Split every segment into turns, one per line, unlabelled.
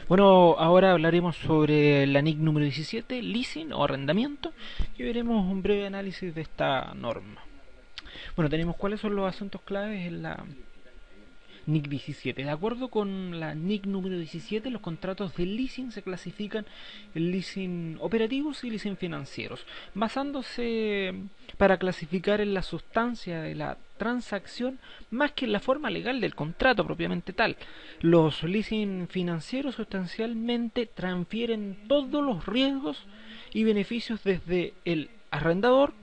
Bueno, ahora hablaremos sobre la NIC número 17, leasing o arrendamiento, y veremos un breve análisis de esta norma. Bueno, tenemos cuáles son los asuntos claves en la NIC 17. De acuerdo con la NIC número 17, los contratos de leasing se clasifican en leasing operativos y leasing financieros, basándose para clasificar en la sustancia de la transacción más que en la forma legal del contrato propiamente tal. Los leasing financieros sustancialmente transfieren todos los riesgos y beneficios desde el arrendador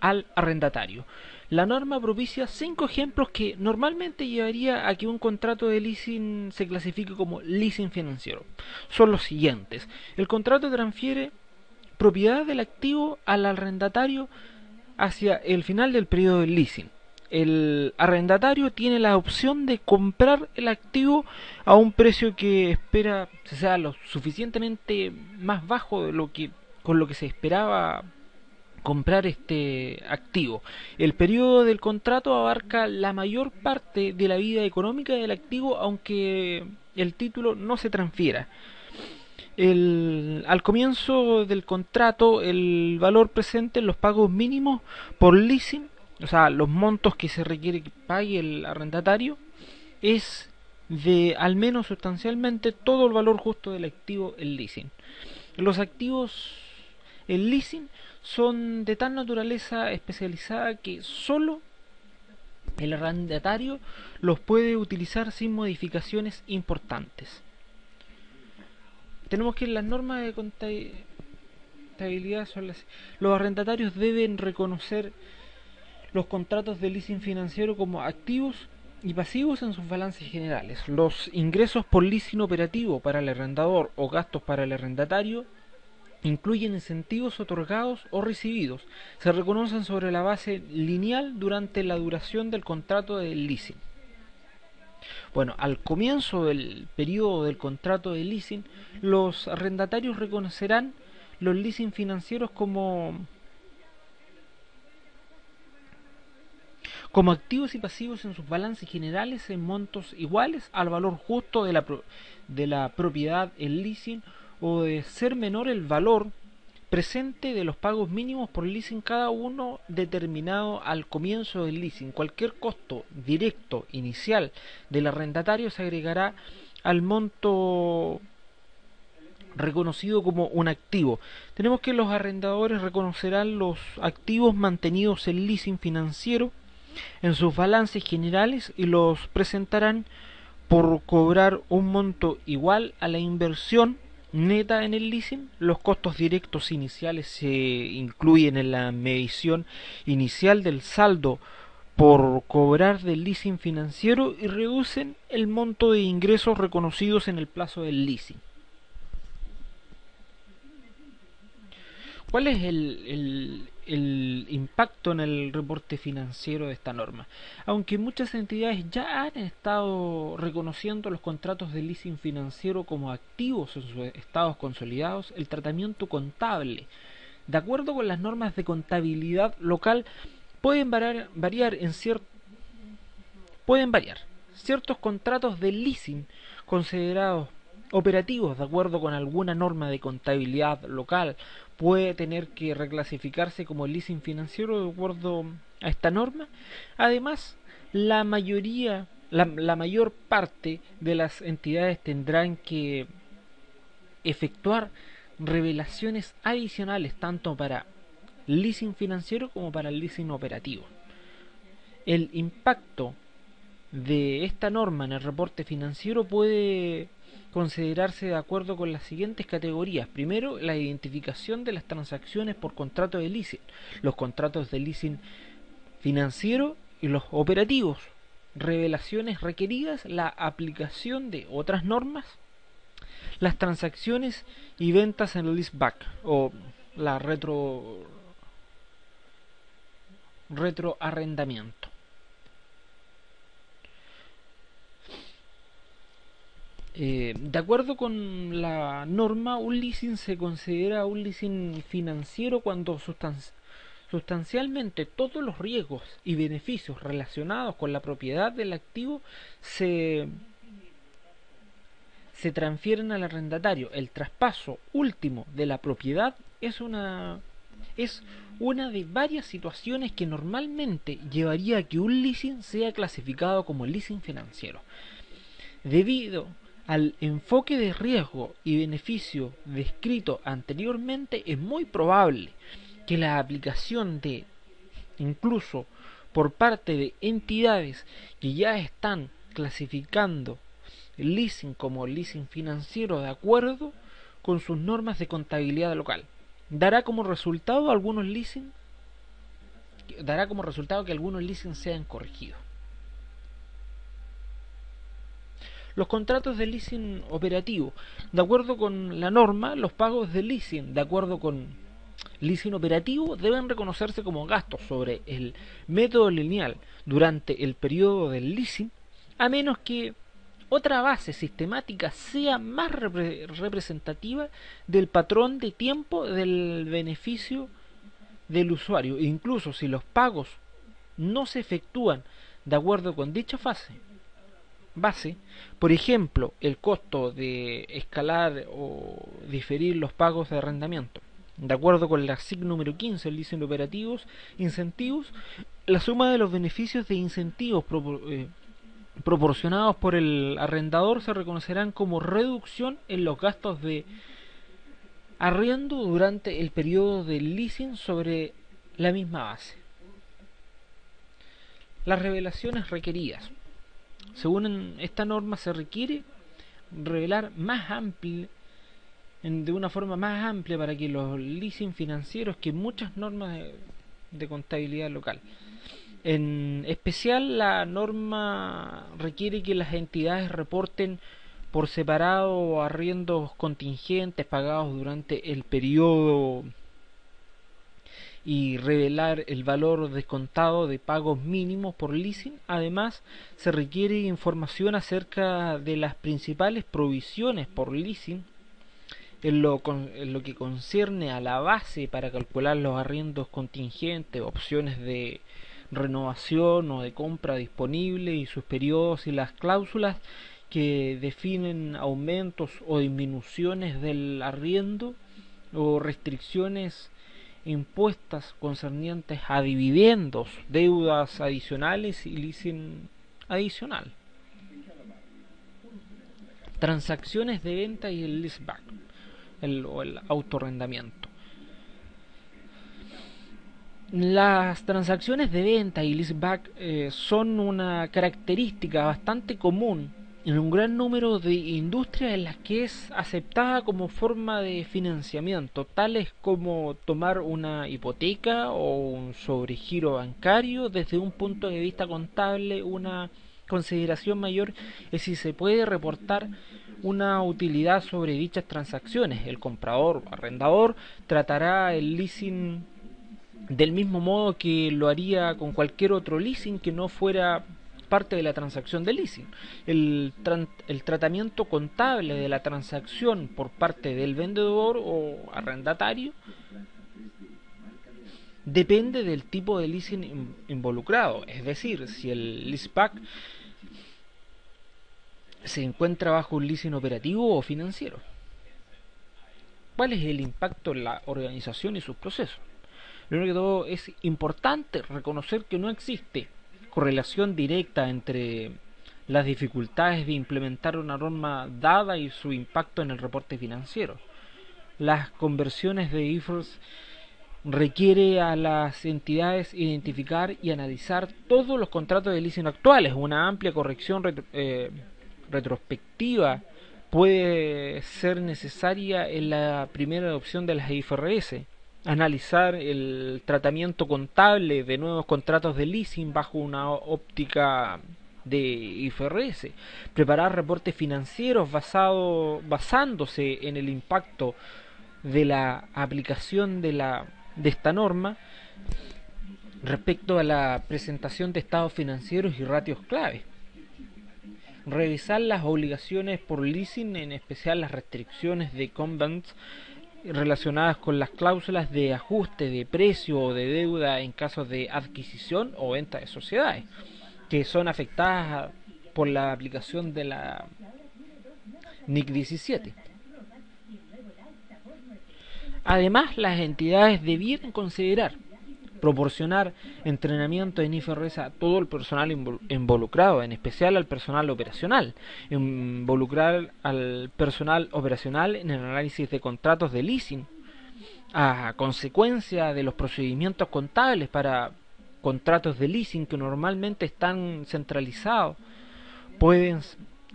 al arrendatario. La norma propicia 5 ejemplos que normalmente llevaría a que un contrato de leasing se clasifique como leasing financiero. Son los siguientes. El contrato transfiere propiedad del activo al arrendatario hacia el final del periodo del leasing. El arrendatario tiene la opción de comprar el activo a un precio que espera sea lo suficientemente más bajo de lo que con lo que se esperaba comprar este activo. El periodo del contrato abarca la mayor parte de la vida económica del activo, aunque el título no se transfiera. Al comienzo del contrato, el valor presente en los pagos mínimos por leasing, o sea, los montos que se requiere que pague el arrendatario, es de al menos sustancialmente todo el valor justo del activo en leasing. Los activos en leasing son de tal naturaleza especializada que solo el arrendatario los puede utilizar sin modificaciones importantes. Tenemos que las normas de contabilidad son los arrendatarios deben reconocer los contratos de leasing financiero como activos y pasivos en sus balances generales. Los ingresos por leasing operativo para el arrendador o gastos para el arrendatario incluyen incentivos otorgados o recibidos. Se reconocen sobre la base lineal durante la duración del contrato de leasing. Bueno, al comienzo del periodo del contrato de leasing, los arrendatarios reconocerán los leasing financieros como activos y pasivos en sus balances generales en montos iguales al valor justo de la propiedad en leasing, o de ser menor el valor presente de los pagos mínimos por leasing, cada uno determinado al comienzo del leasing. Cualquier costo directo inicial del arrendatario se agregará al monto reconocido como un activo. Tenemos que los arrendadores reconocerán los activos mantenidos en leasing financiero en sus balances generales y los presentarán por cobrar un monto igual a la inversión neta en el leasing. Los costos directos iniciales se incluyen en la medición inicial del saldo por cobrar del leasing financiero y reducen el monto de ingresos reconocidos en el plazo del leasing. ¿Cuál es el impacto en el reporte financiero de esta norma? Aunque muchas entidades ya han estado reconociendo los contratos de leasing financiero como activos en sus estados consolidados, el tratamiento contable, de acuerdo con las normas de contabilidad local, pueden variar en pueden variar. Ciertos contratos de leasing considerados operativos de acuerdo con alguna norma de contabilidad local puede tener que reclasificarse como leasing financiero de acuerdo a esta norma. Además, la mayor parte de las entidades tendrán que efectuar revelaciones adicionales tanto para leasing financiero como para el leasing operativo. El impacto de esta norma en el reporte financiero puede considerarse de acuerdo con las siguientes categorías. Primero, la identificación de las transacciones por contrato de leasing, los contratos de leasing financiero y los operativos, revelaciones requeridas, la aplicación de otras normas, las transacciones y ventas en el leaseback o la retroarrendamiento. De acuerdo con la norma, un leasing se considera un leasing financiero cuando sustancialmente todos los riesgos y beneficios relacionados con la propiedad del activo se, se transfieren al arrendatario. El traspaso último de la propiedad es una de varias situaciones que normalmente llevaría a que un leasing sea clasificado como leasing financiero. Debido al enfoque de riesgo y beneficio descrito anteriormente, es muy probable que la aplicación de, incluso por parte de entidades que ya están clasificando el leasing como leasing financiero de acuerdo con sus normas de contabilidad local, dará como resultado que algunos leasing sean corregidos. Los contratos de leasing operativo. De acuerdo con la norma, los pagos de leasing, de acuerdo con leasing operativo, deben reconocerse como gastos sobre el método lineal durante el periodo del leasing, a menos que otra base sistemática sea más representativa del patrón de tiempo del beneficio del usuario, incluso si los pagos no se efectúan de acuerdo con dicha base, por ejemplo, el costo de escalar o diferir los pagos de arrendamiento. De acuerdo con la SIC número 15, el leasing operativos, incentivos, la suma de los beneficios de incentivos proporcionados por el arrendador se reconocerán como reducción en los gastos de arriendo durante el periodo del leasing sobre la misma base. Las revelaciones requeridas. Según esta norma se requiere revelar de una forma más amplia para que los leasing financieros que muchas normas de contabilidad local. En especial, la norma requiere que las entidades reporten por separado arriendos contingentes pagados durante el periodo y revelar el valor descontado de pagos mínimos por leasing. Además, se requiere información acerca de las principales provisiones por leasing en lo que concierne a la base para calcular los arriendos contingentes, opciones de renovación o de compra disponible y sus periodos, y las cláusulas que definen aumentos o disminuciones del arriendo o restricciones impuestas concernientes a dividendos, deudas adicionales y leasing adicional. Transacciones de venta y el leaseback o el autorrendamiento. Las transacciones de venta y leaseback son una característica bastante común en un gran número de industrias en las que es aceptada como forma de financiamiento, tales como tomar una hipoteca o un sobregiro bancario. Desde un punto de vista contable, una consideración mayor es si se puede reportar una utilidad sobre dichas transacciones. El comprador o arrendador tratará el leasing del mismo modo que lo haría con cualquier otro leasing que no fuera parte de la transacción de leasing. El tratamiento contable de la transacción por parte del vendedor o arrendatario depende del tipo de leasing involucrado, es decir, si el leaseback se encuentra bajo un leasing operativo o financiero. ¿Cuál es el impacto en la organización y sus procesos? Primero que todo, es importante reconocer que no existe correlación directa entre las dificultades de implementar una norma dada y su impacto en el reporte financiero. Las conversiones de IFRS requiere a las entidades identificar y analizar todos los contratos de leasing actuales. Una amplia corrección retrospectiva puede ser necesaria en la primera adopción de las IFRS. Analizar el tratamiento contable de nuevos contratos de leasing bajo una óptica de IFRS, preparar reportes financieros basándose en el impacto de la aplicación de esta norma respecto a la presentación de estados financieros y ratios clave, revisar las obligaciones por leasing, en especial las restricciones de covenants relacionadas con las cláusulas de ajuste de precio o de deuda en casos de adquisición o venta de sociedades, que son afectadas por la aplicación de NIC 17. Además, las entidades debieran considerar proporcionar entrenamiento en IFRS a todo el personal involucrado, en especial al personal operacional, involucrar al personal operacional en el análisis de contratos de leasing, a consecuencia de los procedimientos contables para contratos de leasing que normalmente están centralizados,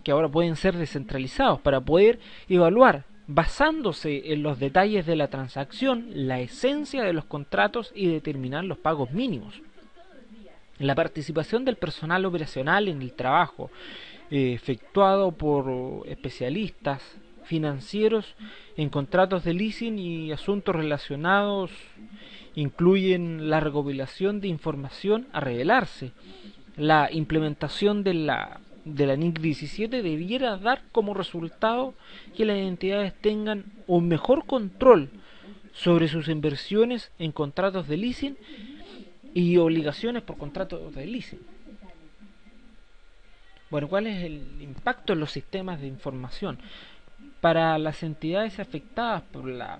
que ahora pueden ser descentralizados, para poder evaluar, basándose en los detalles de la transacción, la esencia de los contratos y determinar los pagos mínimos. La participación del personal operacional en el trabajo efectuado por especialistas financieros en contratos de leasing y asuntos relacionados incluyen la recopilación de información a revelarse. La implementación de la NIC 17 debiera dar como resultado que las entidades tengan un mejor control sobre sus inversiones en contratos de leasing y obligaciones por contratos de leasing. Bueno, ¿cuál es el impacto en los sistemas de información? Para las entidades afectadas por la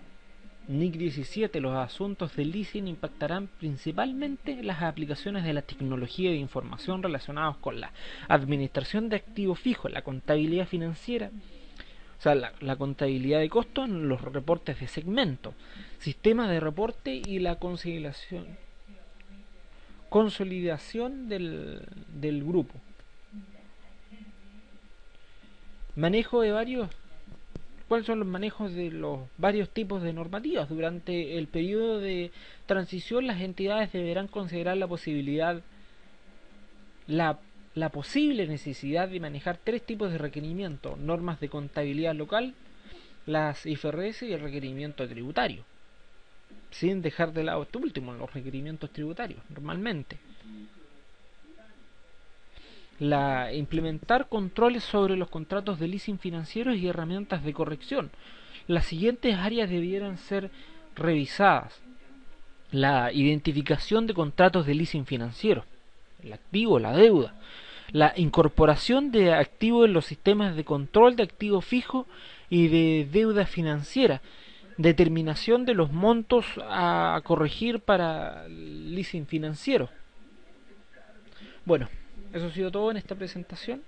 NIC 17, los asuntos de leasing impactarán principalmente las aplicaciones de la tecnología de información relacionadas con la administración de activos fijos, la contabilidad financiera, o sea, la contabilidad de costos en los reportes de segmento, sistemas de reporte y la consolidación del grupo. Manejo de varios ¿Cuáles son los manejos de los varios tipos de normativas? Durante el periodo de transición, las entidades deberán considerar la posible necesidad de manejar tres tipos de requerimientos: normas de contabilidad local, las IFRS y el requerimiento tributario, sin dejar de lado este último, los requerimientos tributarios, normalmente. Implementar controles sobre los contratos de leasing financieros y herramientas de corrección. Las siguientes áreas debieran ser revisadas: la identificación de contratos de leasing financiero, el activo, la deuda, la incorporación de activos en los sistemas de control de activos fijos y de deuda financiera, determinación de los montos a corregir para el leasing financiero. Bueno, eso ha sido todo en esta presentación.